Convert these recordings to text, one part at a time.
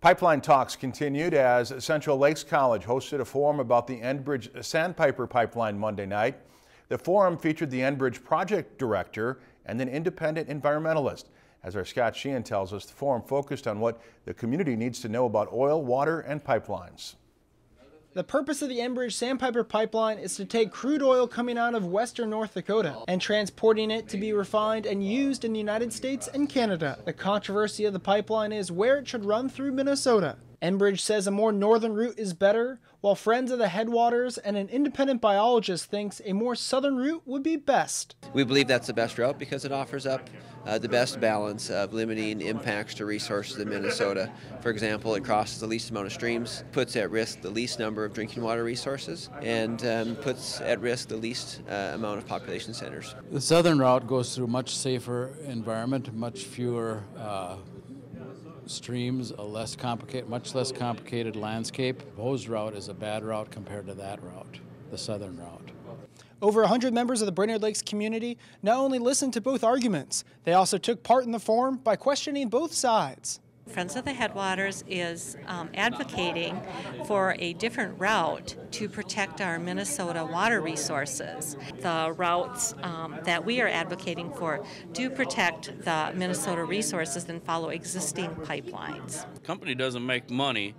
Pipeline talks continued as Central Lakes College hosted a forum about the Enbridge Sandpiper Pipeline Monday night. The forum featured the Enbridge project director and an independent environmentalist. As our Scott Sheehan tells us, the forum focused on what the community needs to know about oil, water, and pipelines. The purpose of the Enbridge Sandpiper Pipeline is to take crude oil coming out of western North Dakota and transporting it to be refined and used in the United States and Canada. The controversy of the pipeline is where it should run through Minnesota. Enbridge says a more northern route is better, while friends of the headwaters and an independent biologist thinks a more southern route would be best. We believe that's the best route because it offers up the best balance of limiting impacts to resources in Minnesota. For example, it crosses the least amount of streams, puts at risk the least number of drinking water resources, and puts at risk the least amount of population centers. The southern route goes through a much safer environment, much fewer streams, much less complicated landscape. The proposed route is a bad route compared to that route, the southern route. Over 100 members of the Brainerd Lakes community not only listened to both arguments, they also took part in the forum by questioning both sides. Friends of the Headwaters is advocating for a different route to protect our Minnesota water resources. The routes that we are advocating for do protect the Minnesota resources and follow existing pipelines. The company doesn't make money.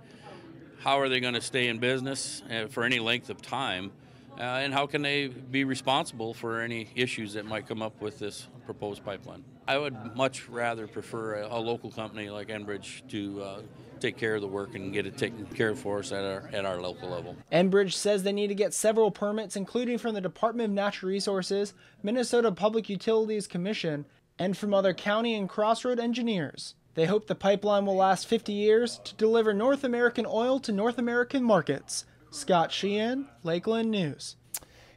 How are they going to stay in business for any length of time? And how can they be responsible for any issues that might come up with this proposed pipeline? I would much rather prefer a local company like Enbridge to take care of the work and get it taken care of for us at our local level. Enbridge says they need to get several permits, including from the Department of Natural Resources, Minnesota Public Utilities Commission, and from other county and crossroad engineers. They hope the pipeline will last 50 years to deliver North American oil to North American markets. Scott Sheehan, Lakeland News.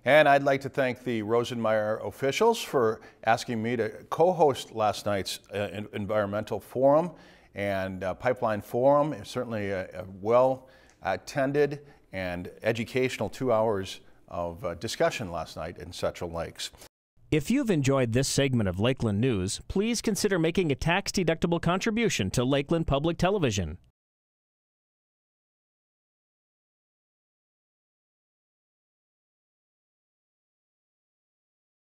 And I'd like to thank the Rosenmeier officials for asking me to co-host last night's environmental forum and pipeline forum. It's certainly a well-attended and educational 2 hours of discussion last night in Central Lakes. If you've enjoyed this segment of Lakeland News, please consider making a tax-deductible contribution to Lakeland Public Television.